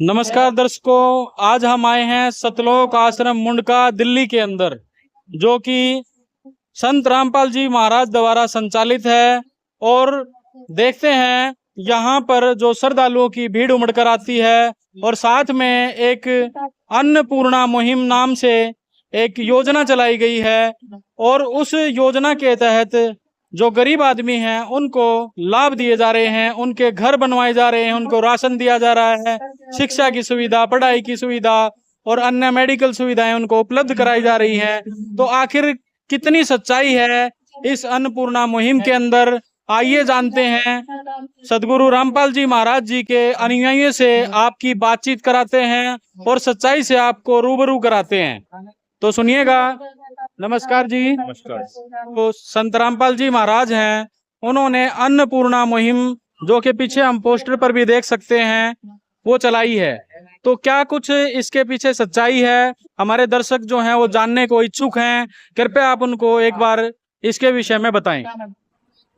नमस्कार दर्शकों, आज हम आए हैं सतलोक आश्रम मुंडका दिल्ली के अंदर, जो कि संत रामपाल जी महाराज द्वारा संचालित है। और देखते हैं यहाँ पर जो श्रद्धालुओं की भीड़ उमड़ कर आती है। और साथ में एक अन्नपूर्णा मुहिम नाम से एक योजना चलाई गई है, और उस योजना के तहत जो गरीब आदमी हैं उनको लाभ दिए जा रहे हैं, उनके घर बनवाए जा रहे हैं, उनको राशन दिया जा रहा है, शिक्षा की सुविधा, पढ़ाई की सुविधा और अन्य मेडिकल सुविधाएं उनको उपलब्ध कराई जा रही हैं। तो आखिर कितनी सच्चाई है इस अन्नपूर्णा मुहिम के अंदर, आइए जानते हैं। सदगुरु रामपाल जी महाराज जी के अनुयायियों से आपकी बातचीत कराते हैं और सच्चाई से आपको रूबरू कराते हैं, तो सुनिएगा। नमस्कार जी। नमस्कार। तो संत रामपाल जी महाराज हैं, उन्होंने अन्नपूर्णा मुहिम, जो कि पीछे हम पोस्टर पर भी देख सकते हैं, वो चलाई है। तो क्या कुछ इसके पीछे सच्चाई है? हमारे दर्शक जो हैं वो जानने को इच्छुक हैं, कृपया आप उनको एक बार इसके विषय में बताएं।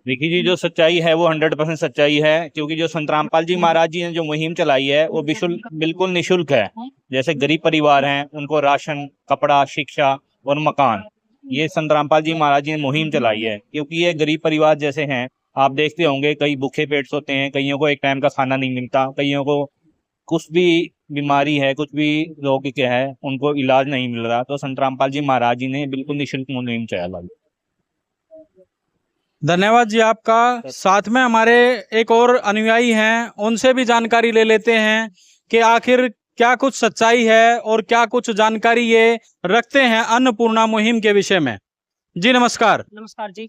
देखिए जी, जो सच्चाई है वो 100% सच्चाई है, क्योंकि जो संत रामपाल जी महाराज जी ने जो मुहिम चलाई है वो बिल्कुल निशुल्क है। जैसे गरीब परिवार हैं उनको राशन, कपड़ा, शिक्षा और मकान, ये संत रामपाल जी महाराज जी ने मुहिम चलाई है। क्योंकि ये गरीब परिवार जैसे हैं, आप देखते होंगे कई भूखे पेट सोते हैं, कईयों को एक टाइम का खाना नहीं मिलता, कईयों को कुछ भी बीमारी है, कुछ भी रोग के है, उनको इलाज नहीं मिल रहा। तो संत रामपाल जी महाराज जी ने बिल्कुल निशुल्क मुहिम चलाई। धन्यवाद जी आपका। साथ में हमारे एक और अनुयायी हैं, उनसे भी जानकारी ले लेते हैं कि आखिर क्या कुछ सच्चाई है और क्या कुछ जानकारी ये रखते हैं अन्नपूर्णा मुहिम के विषय में। जी नमस्कार। नमस्कार जी।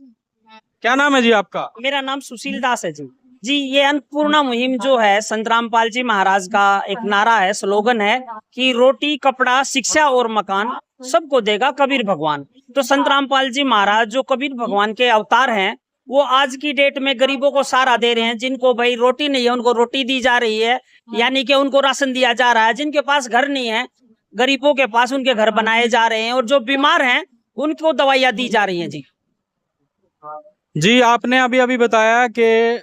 क्या नाम है जी आपका? मेरा नाम सुशील दास है जी। जी, ये अन्नपूर्णा मुहिम जो है संत रामपाल जी महाराज का एक नारा है, स्लोगन है कि रोटी, कपड़ा, शिक्षा और मकान सबको देगा कबीर भगवान। तो संत रामपाल जी महाराज जो कबीर भगवान के अवतार हैं, वो आज की डेट में गरीबों को सहारा दे रहे हैं। जिनको भाई रोटी नहीं है उनको रोटी दी जा रही है, यानी कि उनको राशन दिया जा रहा है। जिनके पास घर नहीं है, गरीबों के पास उनके घर बनाए जा रहे हैं, और जो बीमार हैं उनको दवाइयाँ दी जा रही हैं जी। जी, आपने अभी अभी बताया कि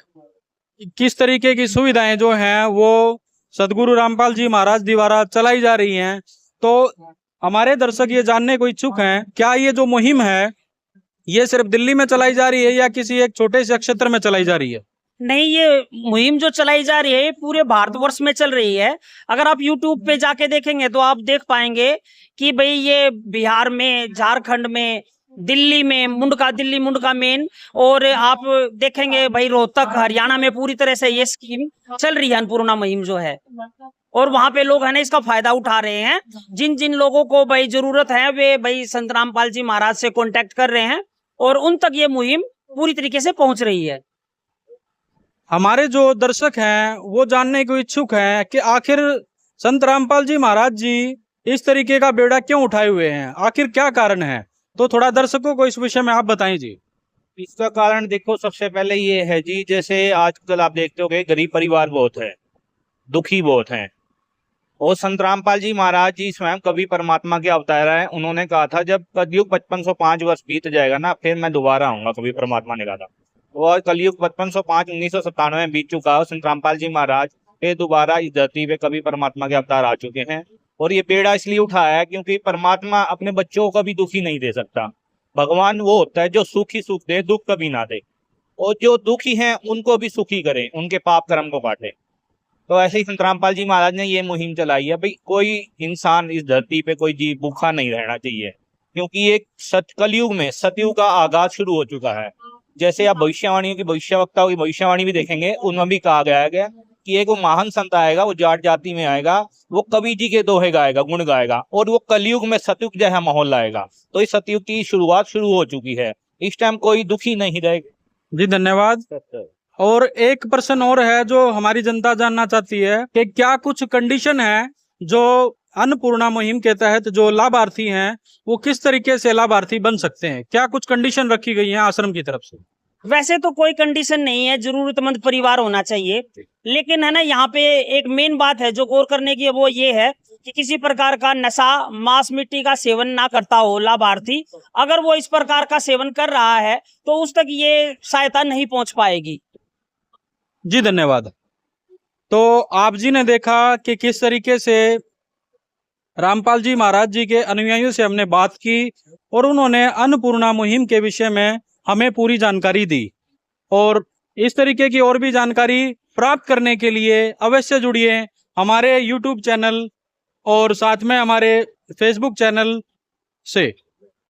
किस तरीके की सुविधाएं जो हैं वो सदगुरु रामपाल जी महाराज द्वारा चलाई जा रही हैं। तो हमारे दर्शक ये जानने को इच्छुक हैं, क्या ये जो मुहिम है ये सिर्फ दिल्ली में चलाई जा रही है या किसी एक छोटे से क्षेत्र में चलाई जा रही है? नहीं, ये मुहिम जो चलाई जा रही है ये पूरे भारतवर्ष में चल रही है। अगर आप YouTube पे जाके देखेंगे तो आप देख पाएंगे कि भाई ये बिहार में, झारखंड में, दिल्ली में, दिल्ली मुंडका मेन, और आप देखेंगे भाई रोहतक, हरियाणा में पूरी तरह से ये स्कीम चल रही है, अन्नपूर्णा मुहिम जो है। और वहां पे लोग है ना इसका फायदा उठा रहे हैं। जिन जिन लोगों को भाई जरूरत है वे भाई संत रामपाल जी महाराज से कांटेक्ट कर रहे हैं, और उन तक ये मुहिम पूरी तरीके से पहुंच रही है। हमारे जो दर्शक हैं वो जानने को इच्छुक हैं कि आखिर संत रामपाल जी महाराज जी इस तरीके का बेड़ा क्यों उठाए हुए हैं, आखिर क्या कारण है? तो थोड़ा दर्शकों को इस विषय में आप बताएं जी। इसका कारण देखो, सबसे पहले ये है जी, जैसे आजकल आप देखते हो गरीब परिवार बहुत है, दुखी बहुत हैं। और संत रामपाल जी महाराज जी स्वयं कभी परमात्मा के अवतार हैं। उन्होंने कहा था जब कलयुग 5505 वर्ष बीत जाएगा ना, फिर मैं दोबारा आऊंगा, कभी परमात्मा ने कहा था। और कलयुग 5505 1997 में बीत चुका है। संत रामपाल जी महाराज फिर दोबारा इस धरती पे कभी परमात्मा के अवतार आ चुके हैं। और ये बेड़ा इसलिए उठाया है क्योंकि परमात्मा अपने बच्चों को कभी दुखी नहीं दे सकता। भगवान वो होता है जो सुख ही सुख दे, दुख कभी ना दे। और जो दुखी हैं उनको भी सुखी करे, उनके पाप कर्म को काटे। तो ऐसे ही संत रामपाल जी महाराज ने ये मुहिम चलाई है, भाई कोई इंसान इस धरती पे, कोई जीव भूखा नहीं रहना चाहिए। क्योंकि एक कलयुग में सतयुग का आगाज शुरू हो चुका है। जैसे आप भविष्यवाणियों की, भविष्यवक्ताओं की भविष्यवाणी भी देखेंगे, उनमें भी कहा गया है कि एक वो महान संत आएगा, वो जाट जाति में आएगा, वो कबीर जी के दोहे गाएगा, गुण गाएगा, और वो कलयुग में सतयुग जैसा माहौल लाएगा। तो इस सतयुग की शुरुआत शुरू हो चुकी है। इस टाइम कोई दुखी नहीं रहेगा। जी धन्यवाद। और एक प्रश्न और है जो हमारी जनता जानना चाहती है कि क्या कुछ कंडीशन है जो अन्नपूर्णा मुहिम के तहत जो लाभार्थी हैं वो किस तरीके से लाभार्थी बन सकते हैं? क्या कुछ कंडीशन रखी गई है आश्रम की तरफ से? वैसे तो कोई कंडीशन नहीं है, जरूरतमंद परिवार होना चाहिए। लेकिन है ना, यहाँ पे एक मेन बात है जो गौर करने की है, वो ये है कि किसी प्रकार का नशा, मांस, मिट्टी का सेवन ना करता हो लाभार्थी। अगर वो इस प्रकार का सेवन कर रहा है तो उस तक ये सहायता नहीं पहुंच पाएगी। जी धन्यवाद। तो आप जी ने देखा कि किस तरीके से रामपाल जी महाराज जी के अनुयायियों से हमने बात की और उन्होंने अन्नपूर्णा मुहिम के विषय में हमें पूरी जानकारी दी। और इस तरीके की और भी जानकारी प्राप्त करने के लिए अवश्य जुड़िए हमारे YouTube चैनल और साथ में हमारे Facebook चैनल से।